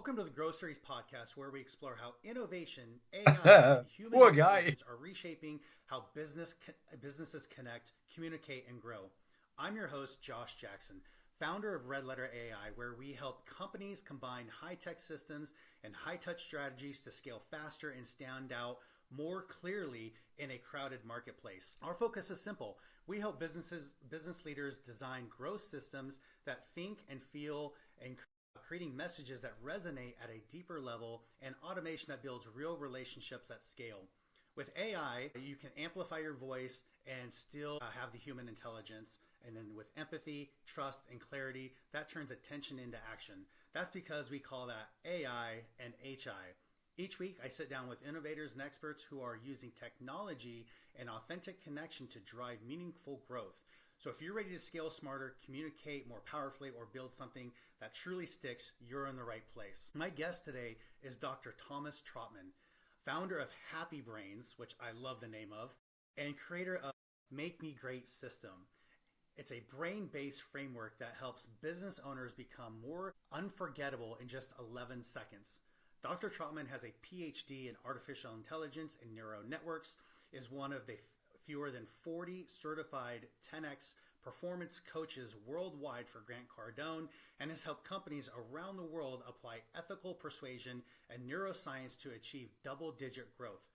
Welcome to the Groceries Podcast, where we explore how innovation, AI, and human Poor guy. intelligence are reshaping how businesses connect, communicate, and grow. I'm your host, Josh Jackson, founder of Red Letter AI, where we help companies combine high-tech systems and high-touch strategies to scale faster and stand out more clearly in a crowded marketplace. Our focus is simple. We help business leaders design growth systems that think and feel and creating messages that resonate at a deeper level and automation that builds real relationships at scale. With AI, you can amplify your voice and still have the human intelligence. And then with empathy, trust, and clarity, that turns attention into action. That's because we call that AI and HI. Each week, I sit down with innovators and experts who are using technology and authentic connection to drive meaningful growth. So if you're ready to scale smarter, communicate more powerfully, or build something that truly sticks, you're in the right place. My guest today is Dr. Thomas Trautmann, founder of Happy Brains, which I love the name of, and creator of Make Me Great System. It's a brain-based framework that helps business owners become more unforgettable in just 11 seconds. Dr. Trautmann has a PhD in artificial intelligence and neural networks, is one of the fewer than 40 certified 10X performance coaches worldwide for Grant Cardone, and has helped companies around the world apply ethical persuasion and neuroscience to achieve double-digit growth.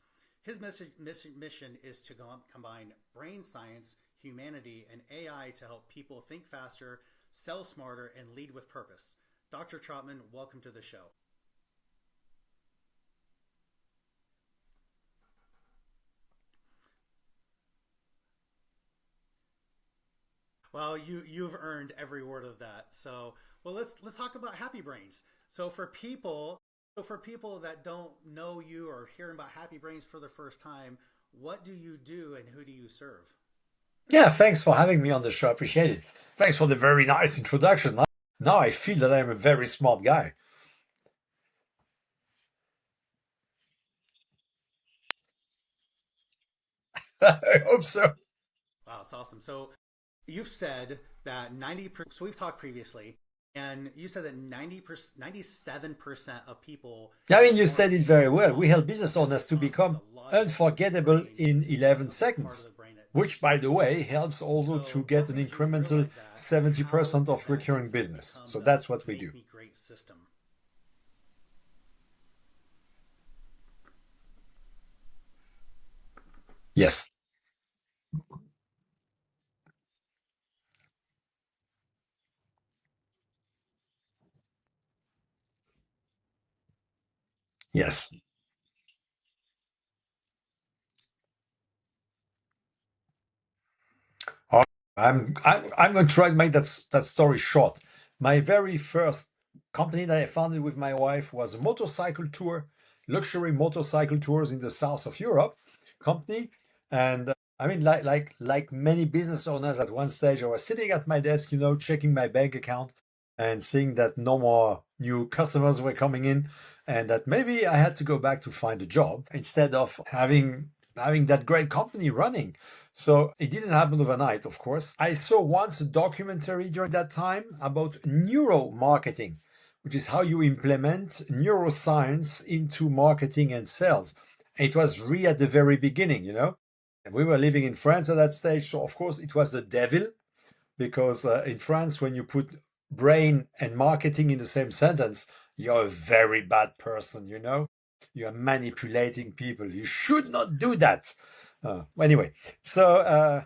His mission is to combine brain science, humanity, and AI to help people think faster, sell smarter, and lead with purpose. Dr. Trautmann, welcome to the show. Well, you've earned every word of that. So, well, let's talk about Happy Brains. So for people that don't know you or hearing about Happy Brains for the first time, what do you do and who do you serve? Yeah, thanks for having me on the show. I appreciate it. Thanks for the very nice introduction. Now I feel that I'm a very smart guy. I hope so. Wow, it's awesome. So you've said that 90%, so we've talked previously, and you said that 90%, 97% of people. I mean, you said it very well. We help business owners to become unforgettable in 11 seconds, which, by the way, helps also to get an incremental 70% of recurring business. So that's what we do. Great system. Yes. Yes. I'm going to try to make that story short. My very first company that I founded with my wife was a motorcycle tour, luxury motorcycle tours in the south of Europe company. And I mean, like many business owners at one stage, I was sitting at my desk, checking my bank account and seeing that no more new customers were coming in, and that maybe I had to go back to find a job instead of having that great company running. So it didn't happen overnight, of course. I saw once a documentary during that time about neuromarketing, which is how you implement neuroscience into marketing and sales. And it was really at the very beginning, And we were living in France at that stage. So, of course, it was the devil, because in France, when you put brain and marketing in the same sentence, you're a very bad person, You are manipulating people. You should not do that. Anyway, so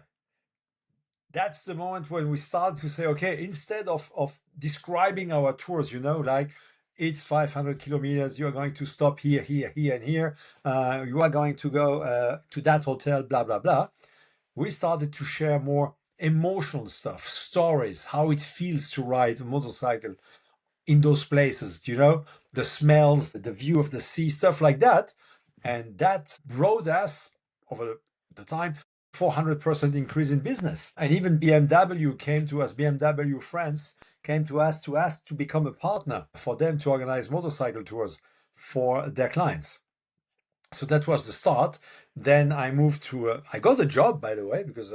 that's the moment when we start to say, okay, instead of describing our tours, like it's 500 kilometers, you're going to stop here, here, here, and here. You are going to go to that hotel, blah, blah, blah. We started to share more emotional stuff, stories, how it feels to ride a motorcycle in those places, the smells, the view of the sea, stuff like that. And that brought us, over the time, 400% increase in business. And even BMW came to us, BMW France came to us to ask to become a partner for them to organize motorcycle tours for their clients. So that was the start. Then I moved to, I got a job, by the way, because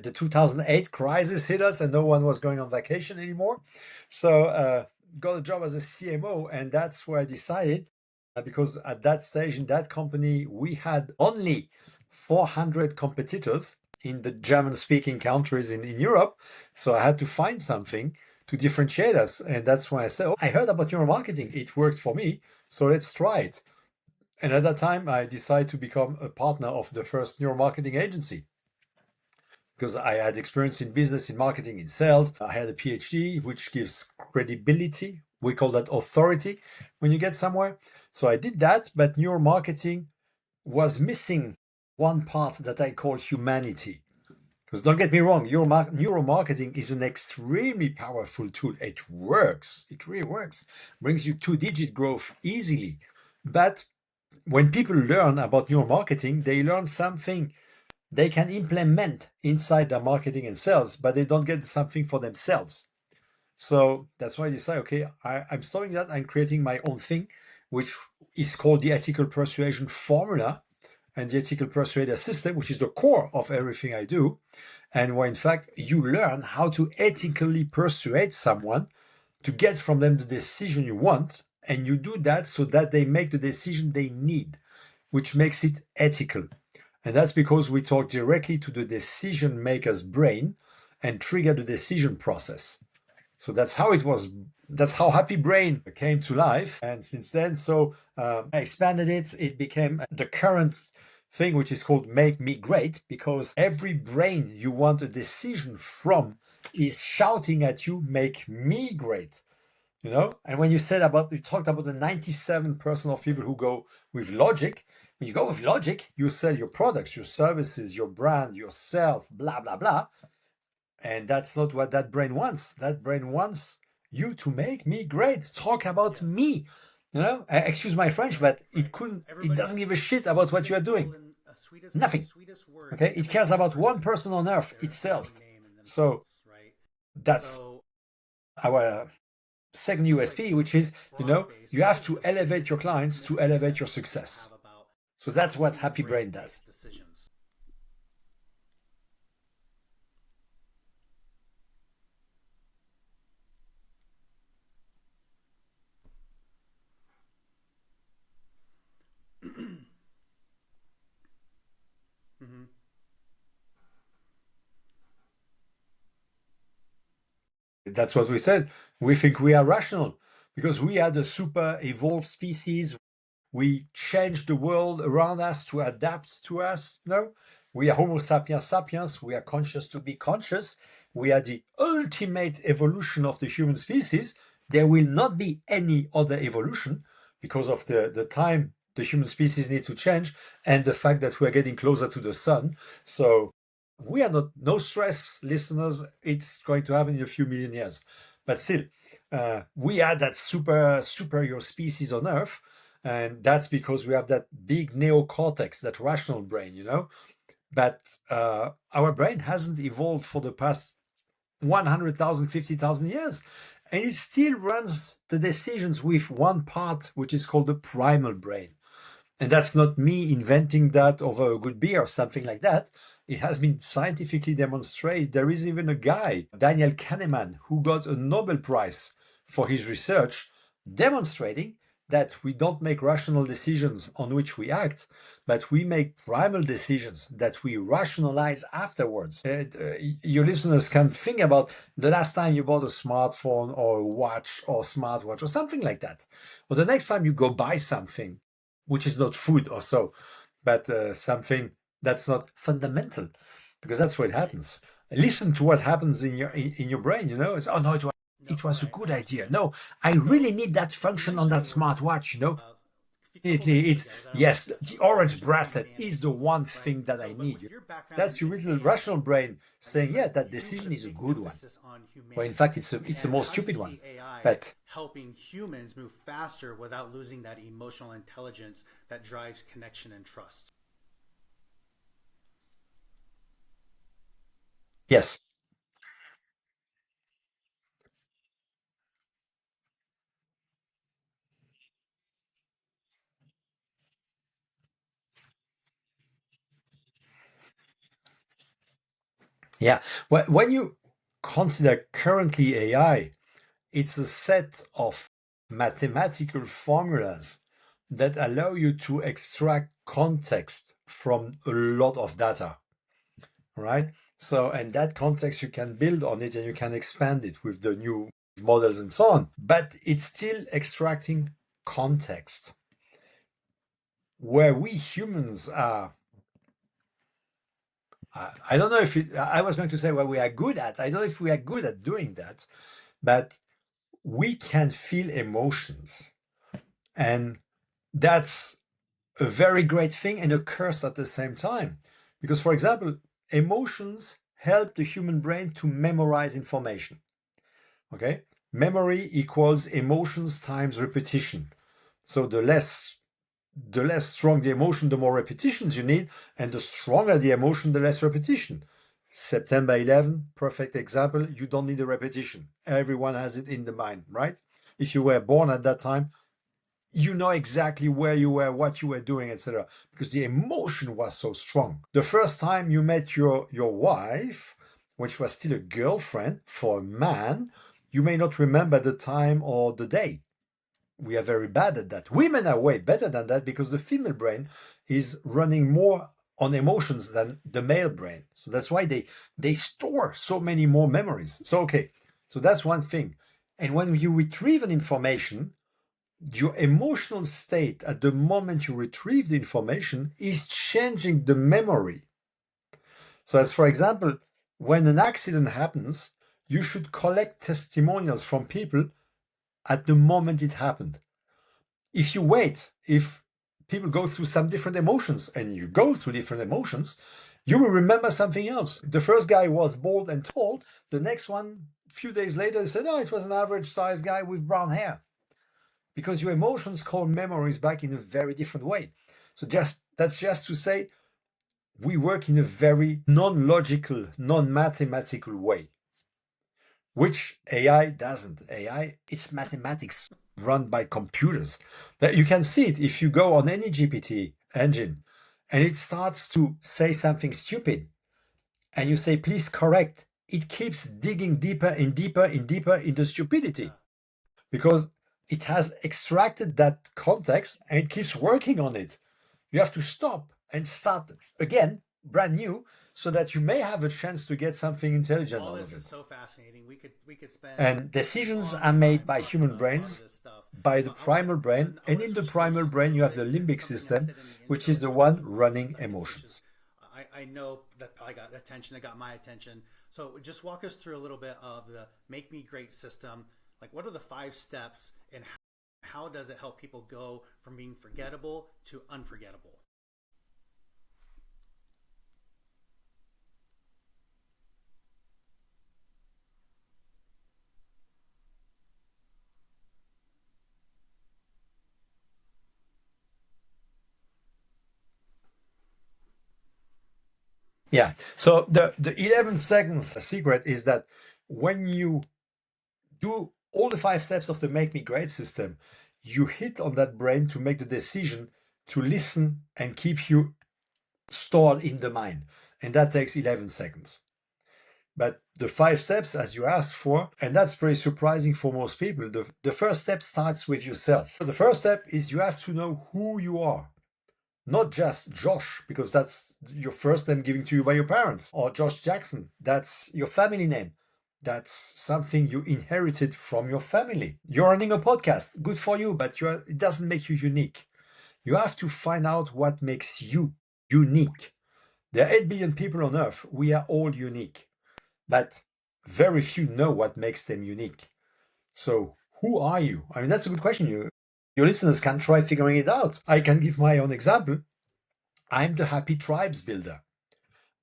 the 2008 crisis hit us and no one was going on vacation anymore. So got a job as a CMO, and that's where I decided, because at that stage in that company, we had only 400 competitors in the German-speaking countries in Europe. So I had to find something to differentiate us. And that's when I said, oh, I heard about neuromarketing. It works for me. So let's try it. And at that time, I decided to become a partner of the first neuromarketing agency because I had experience in business, in marketing, in sales. I had a PhD, which gives credibility. We call that authority when you get somewhere. So I did that, but neuromarketing was missing one part that I call humanity. Because don't get me wrong, neuromarketing is an extremely powerful tool. It works. It really works. Brings you two-digit growth easily. But when people learn about neuromarketing, they learn something they can implement inside their marketing and sales, but they don't get something for themselves. So that's why I decided, okay, I'm stopping that. I'm creating my own thing, which is called the ethical persuasion formula and the ethical persuader system, which is the core of everything I do. And where in fact you learn how to ethically persuade someone to get from them the decision you want. And you do that so that they make the decision they need, which makes it ethical. And that's because we talk directly to the decision maker's brain and trigger the decision process. So that's how it was. That's how Happy Brain came to life. And since then, I expanded it. It became the current thing, which is called Make Me Great, because every brain you want a decision from is shouting at you, make me great. And when you talked about the 97% of people who go with logic. When you go with logic, you sell your products, your services, your brand, yourself, blah, blah, blah. And that's not what that brain wants. That brain wants you to make me great. Talk about me. Excuse my French, but it doesn't give a shit about what you are doing. Nothing. Okay. It cares about one person on earth, itself. So that's our second USP, which is, you have to elevate your clients to elevate your success. So that's what Happy Brain does. Mm-hmm. That's what we said. We think we are rational because we are the super evolved species. We change the world around us to adapt to us. We are Homo sapiens sapiens. We are conscious to be conscious. We are the ultimate evolution of the human species. There will not be any other evolution because of the time the human species need to change and the fact that we are getting closer to the sun. So we are no stress, listeners. It's going to happen in a few million years. But still, we are that superior species on Earth. And that's because we have that big neocortex, that rational brain, But our brain hasn't evolved for the past 100,000, 50,000 years. And it still runs the decisions with one part, which is called the primal brain. And that's not me inventing that over a good beer or something like that. It has been scientifically demonstrated. There is even a guy, Daniel Kahneman, who got a Nobel Prize for his research demonstrating that we don't make rational decisions on which we act, but we make primal decisions that we rationalize afterwards. Your listeners can think about the last time you bought a smartphone or a watch or smartwatch or something like that. Or the next time you go buy something, which is not food or so, but something that's not fundamental, because that's what happens. Listen to what happens in your brain. It's, oh no, it was a good idea. No, I really need that function on that smartwatch. It's yes, the orange bracelet is the one thing that I need. That's your little rational brain saying, yeah, that decision is a good one. Well, in fact, it's the most stupid one. But helping humans move faster without losing that emotional intelligence that drives connection and trust. yes. Yeah. When you consider currently AI, It's a set of mathematical formulas that allow you to extract context from a lot of data, right? So, and that context, you can build on it and you can expand it with the new models and so on. But it's still extracting context. Where we humans are, I don't know if I was going to say where we are good at. I don't know if we are good at doing that, but we can feel emotions. And that's a very great thing and a curse at the same time. Because, for example, emotions help the human brain to memorize information. Okay? Memory equals emotions times repetition. So the less strong the emotion, the more repetitions you need, and the stronger the emotion, the less repetition. September 11, perfect example. You don't need a repetition. Everyone has it in the mind, right? If you were born at that time, you know exactly where you were, what you were doing, etc. Because the emotion was so strong. The first time you met your wife, which was still a girlfriend for a man, you may not remember the time or the day. We are very bad at that. Women are way better than that because the female brain is running more on emotions than the male brain. So that's why they store so many more memories. So okay, so that's one thing. And when you retrieve an information, your emotional state at the moment you retrieve the information is changing the memory. So as for example, when an accident happens, you should collect testimonials from people at the moment it happened. If you wait, if people go through some different emotions and you go through different emotions, you will remember something else. The first guy was bald and tall. The next one, a few days later, said, oh, it was an average sized guy with brown hair. Because your emotions call memories back in a very different way. So that's just to say, we work in a very non-logical, non-mathematical way, which AI doesn't. AI, it's mathematics run by computers. That you can see it if you go on any GPT engine and it starts to say something stupid and you say, please correct. It keeps digging deeper and deeper and deeper into stupidity because it has extracted that context and it keeps working on it. You have to stop and start again, brand new, so that you may have a chance to get something intelligent All out this of is it. so fascinating. We could spend And a decisions long are made time by talking human about a lot of brains, this stuff. by the I want primal brain, I and want to in the switch gears primal just a brain, little you have bit, the and limbic something I system, said in the which intro is the for one one of the running segments, which is emotions. I know that I got attention. It got my attention. So just walk us through a little bit of the Make Me Great system. Like, what are the 5 steps, and how does it help people go from being forgettable to unforgettable? Yeah. So the 11 seconds secret is that when you do all the 5 steps of the Make Me Great system, you hit on that brain to make the decision to listen and keep you stored in the mind. And that takes 11 seconds. But the 5 steps, as you asked for, and that's very surprising for most people, the first step starts with yourself. The first step is you have to know who you are. Not just Josh, because that's your first name given to you by your parents, or Josh Jackson. That's your family name. That's something you inherited from your family. You're running a podcast, good for you, but it doesn't make you unique. You have to find out what makes you unique. There are 8 billion people on Earth. We are all unique, but very few know what makes them unique. So, who are you? I mean, that's a good question. Your listeners can try figuring it out. I can give my own example. I'm the happy tribes builder.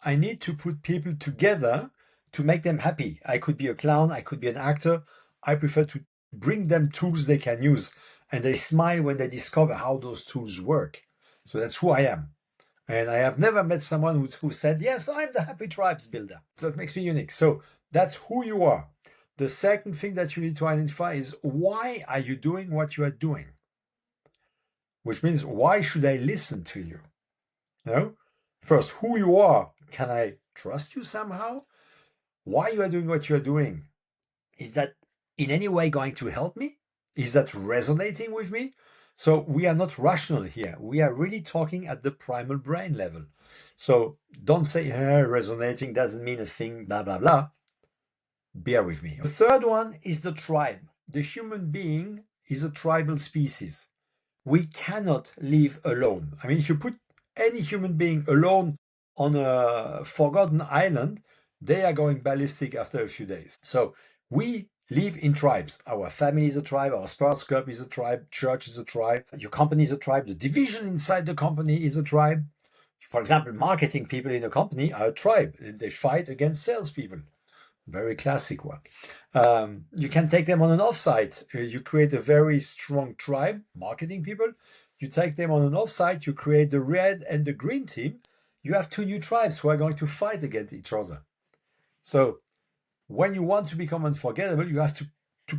I need to put people together to make them happy. I could be a clown, I could be an actor. I prefer to bring them tools they can use, and they smile when they discover how those tools work. So that's who I am. And I have never met someone who said, yes, I'm the happy tribes builder. That makes me unique. So that's who you are. The second thing that you need to identify is why are you doing what you are doing? Which means, why should I listen to you? No? First, who you are. Can I trust you somehow? Why you are doing what you are doing? Is in any way going to help me? Is that resonating with me? So we are not rational here. We are really talking at the primal brain level. So don't say, resonating doesn't mean a thing, blah, blah, blah. Bear with me. The third one is the tribe. The human being is a tribal species. We cannot live alone. I mean, if you put any human being alone on a forgotten island, they are going ballistic after a few days. So we live in tribes. Our family is a tribe, our sports club is a tribe, church is a tribe, your company is a tribe, the division inside the company is a tribe. For example, marketing people in a company are a tribe. They fight against salespeople. Very classic one. You can take them on an offsite. You create a very strong tribe, marketing people. You take them on an offsite, you create the red and the green team. You have two new tribes who are going to fight against each other. So when you want to become unforgettable, you have to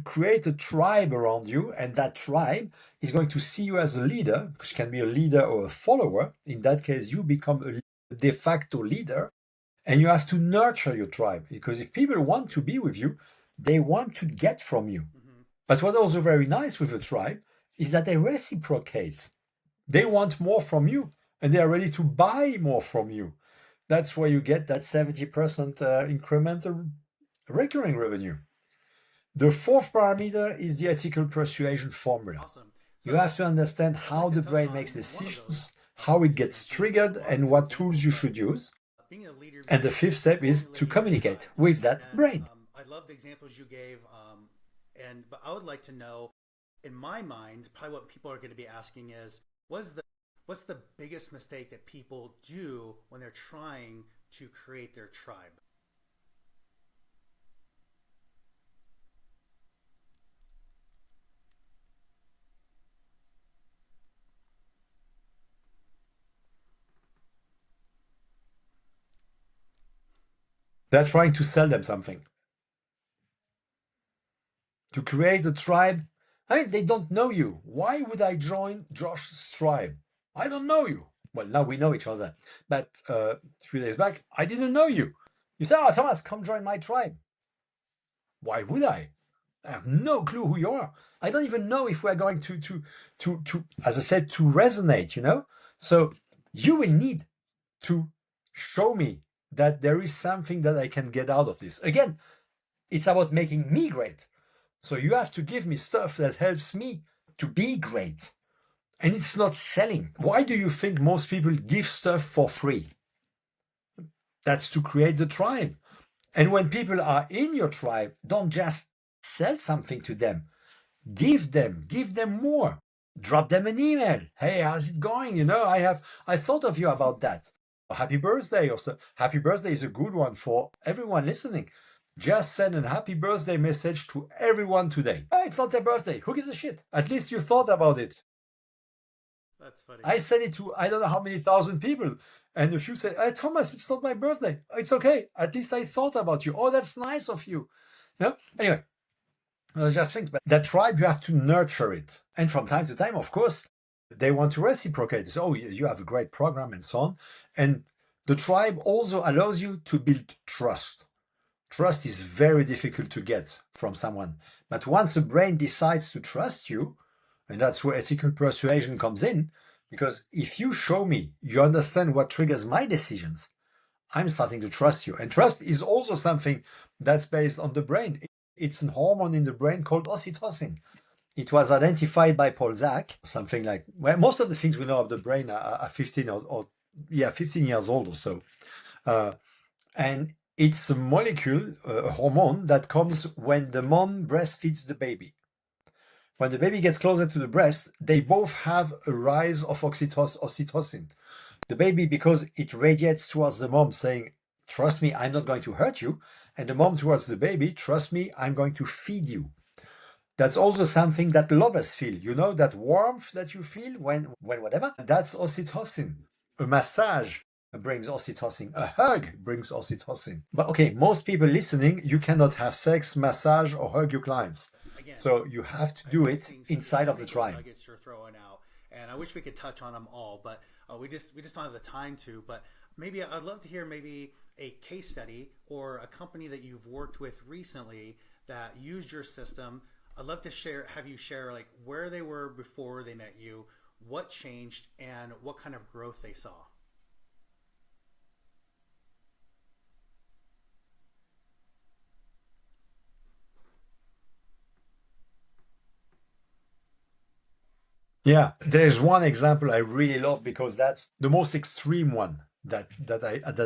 create a tribe around you, and that tribe is going to see you as a leader, because you can be a leader or a follower. In that case, you become a de facto leader. And you have to nurture your tribe, because if people want to be with you, they want to get from you. Mm-hmm. But what's also very nice with a tribe is that they reciprocate. They want more from you, and they are ready to buy more from you. That's where you get that 70% incremental recurring revenue. The fourth parameter is the ethical persuasion formula. Awesome. So you have to understand how the brain makes decisions, how it gets triggered, and what tools you should use. And the fifth step is to communicate with that brain. I love the examples you gave, but I would like to know, in my mind, probably what people are going to be asking is, what's the biggest mistake that people do when they're trying to create their tribe? They're trying to sell them something. To create a tribe, I mean, they don't know you. Why would I join Josh's tribe? I don't know you. Well, now we know each other. But 3 days back, I didn't know you. You said, oh, Thomas, come join my tribe. Why would I? I have no clue who you are. I don't even know if we're going to as I said, to resonate, you know? So you will need to show me that there is something that I can get out of this. Again, it's about making me great. So you have to give me stuff that helps me to be great. And it's not selling. Why do you think most people give stuff for free? That's to create the tribe. And when people are in your tribe, don't just sell something to them. Give them more. Drop them an email. Hey, how's it going? You know, I thought of you about that. Happy birthday or so. Happy birthday is a good one for everyone listening. Just send a happy birthday message to everyone today. Oh, it's not their birthday. Who gives a shit? At least you thought about it. That's funny. I sent it to I don't know how many thousand people. And a few said, hey, Thomas, it's not my birthday. It's okay. At least I thought about you. Oh, that's nice of you. Anyway, I just think that tribe, you have to nurture it. And from time to time, of course, they want to reciprocate. So, oh, you have a great program and so on. And the tribe also allows you to build trust. Trust is very difficult to get from someone. But once the brain decides to trust you, and that's where ethical persuasion comes in, because if you show me, you understand what triggers my decisions, I'm starting to trust you. And trust is also something that's based on the brain. It's a hormone in the brain called oxytocin. It was identified by Paul Zak, something like, well, most of the things we know of the brain are 15 15 years old or so. And it's a molecule, a hormone that comes when the mom breastfeeds the baby. When the baby gets closer to the breast, they both have a rise of oxytocin. The baby, because it radiates towards the mom saying, trust me, I'm not going to hurt you. And the mom towards the baby, trust me, I'm going to feed you. That's also something that lovers feel. You know, that warmth that you feel when whatever, that's oxytocin. A massage brings oxytocin. A hug brings oxytocin. But okay, most people listening, you cannot have sex, massage, or hug your clients. Again, so you have to do it inside of the tribe. Nuggets you're throwing out, and I wish we could touch on them all, but we just don't have the time to. But maybe I'd love to hear maybe a case study or a company that you've worked with recently that used your system. I'd love to have you share like where they were before they met you, what changed, and what kind of growth they saw. Yeah, there's one example I really love because that's the most extreme one that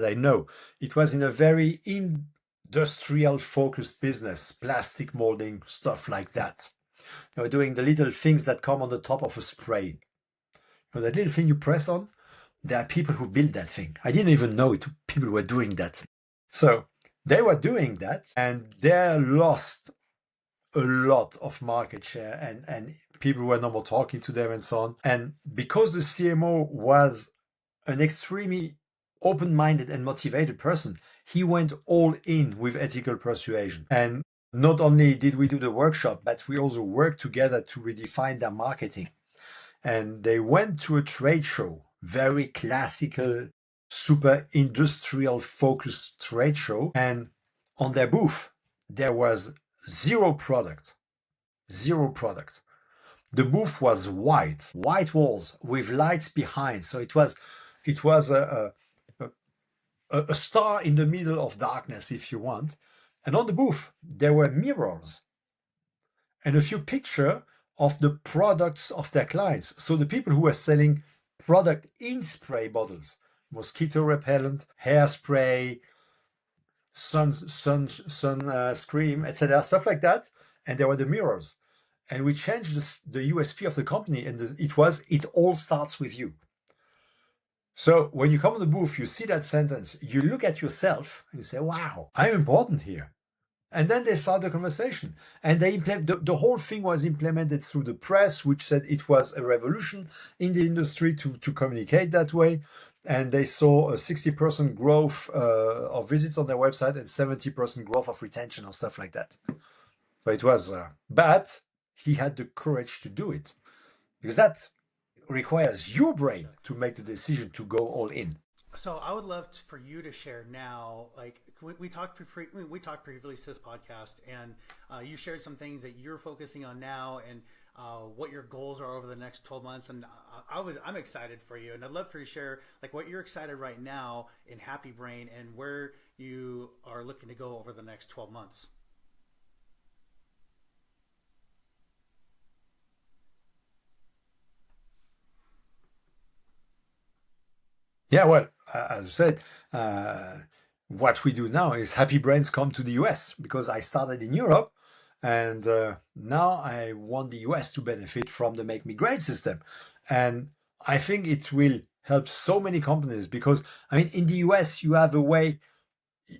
I know. It was in a very industrial focused business, plastic molding, stuff like that. Doing the little things that come on the top of a spray. That little thing you press on, there are people who build that thing. I didn't even know it. People were doing that. So they were doing that and they lost a lot of market share and people were no more talking to them and so on. And because the CMO was an extremely open-minded and motivated person, he went all in with ethical persuasion. And not only did we do the workshop, but we also worked together to redefine their marketing. And they went to a trade show, very classical, super industrial focused trade show. And on their booth, there was zero product. Zero product. The booth was white walls with lights behind. So it was a star in the middle of darkness, if you want. And on the booth, there were mirrors and a few pictures of the products of their clients. So the people who were selling product in spray bottles, mosquito repellent, hairspray, sun screen, etc., stuff like that. And there were the mirrors. And we changed the USP of the company, and it all starts with you. So when you come on the booth, you see that sentence, you look at yourself and you say, wow, I'm important here. And then they start the conversation. And they the whole thing was implemented through the press, which said it was a revolution in the industry to communicate that way. And they saw a 60% growth of visits on their website and 70% growth of retention or stuff like that. So it was, but he had the courage to do it because that requires your brain to make the decision to go all in. So I would love for you to share now. Like we talked previously to this podcast, and you shared some things that you're focusing on now, and what your goals are over the next 12 months. And I'm excited for you, and I'd love for you to share like what you're excited right now in Happy Brain and where you are looking to go over the next 12 months. Yeah, well, as I said, what we do now is Happy Brains come to the US because I started in Europe and now I want the US to benefit from the Make Me Great system. And I think it will help so many companies because, I mean, in the US, you have a way,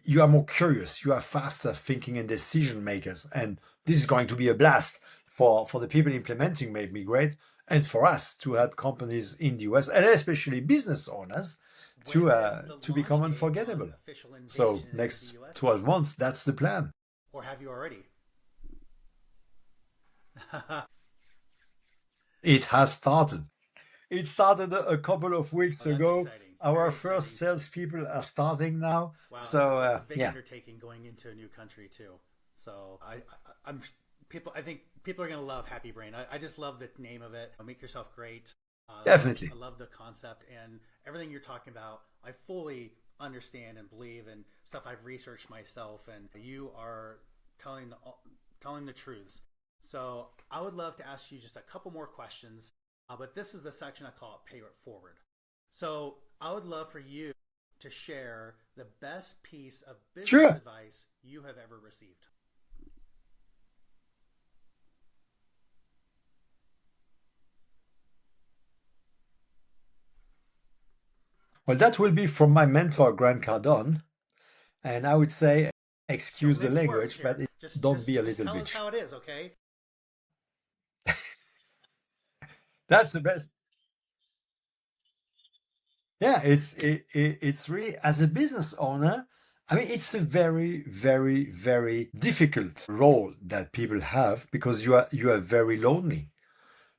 you are more curious, you are faster thinking and decision makers. And this is going to be a blast for the people implementing Make Me Great and for us to help companies in the US and especially business owners to become unforgettable. So next 12 months, that's the plan. Or have you already? It has started. It started a couple of weeks ago. Exciting. Our Very first exciting. salespeople are starting now. Wow, So it's a big yeah, undertaking going into a new country too. So I'm people. I think people are gonna love Happy Brain. I just love the name of it. Make yourself great. definitely. I love the concept and everything you're talking about. I fully understand and believe and stuff I've researched myself. And you are telling the truths. So I would love to ask you just a couple more questions. But this is the section I call it Pay It Forward. So I would love for you to share the best piece of business Sure. advice you have ever received. Well, that will be from my mentor, Grant Cardone. And I would say, excuse the Don't mince words language, here. but Just don't be a just little tell us bitch. how it is, okay? That's the best. Yeah, it's really, as a business owner, I mean, it's a very, very, very difficult role that people have because you are very lonely.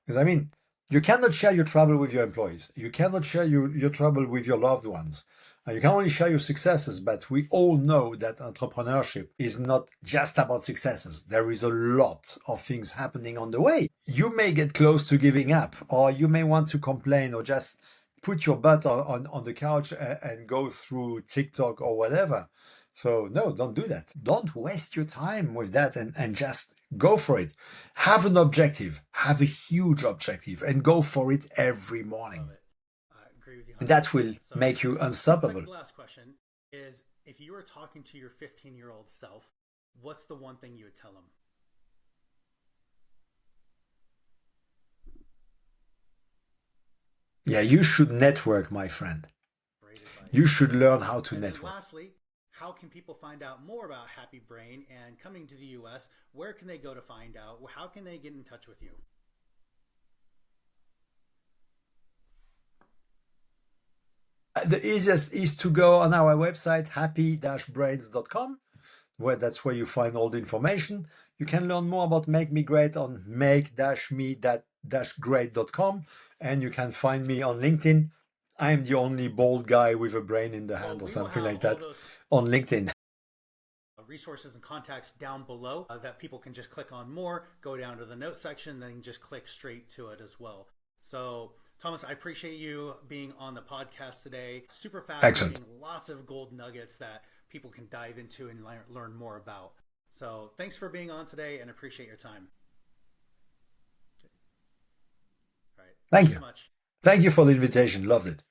Because I mean, you cannot share your trouble with your employees. You cannot share your trouble with your loved ones. You can only share your successes, but we all know that entrepreneurship is not just about successes. There is a lot of things happening on the way. You may get close to giving up, or you may want to complain, or just put your butt on the couch and go through TikTok or whatever. So no, don't do that. Don't waste your time with that and just go for it. Have an objective, have a huge objective, and go for it every morning. Love it. I agree with you And that 100%. will So, make you unstoppable. second to last question is, if you were talking to your 15-year-old self, what's the one thing you would tell him? Yeah, you should network, my friend. Great advice. You should learn how to And then network. lastly, how can people find out more about Happy Brain and coming to the US? Where can they go to find out? How can they get in touch with you? The easiest is to go on our website, happy-brains.com, where that's where you find all the information. You can learn more about Make Me Great on make-me-great.com, and you can find me on LinkedIn. I'm the only bald guy with a brain in the hand or something like that on LinkedIn. Resources and contacts down below that people can just click on more, go down to the notes section, then just click straight to it as well. So, Thomas, I appreciate you being on the podcast today. Super fascinating. Excellent. Lots of gold nuggets that people can dive into and learn more about. So thanks for being on today and appreciate your time. All right. Thank you so much. Thank you for the invitation. Loved it.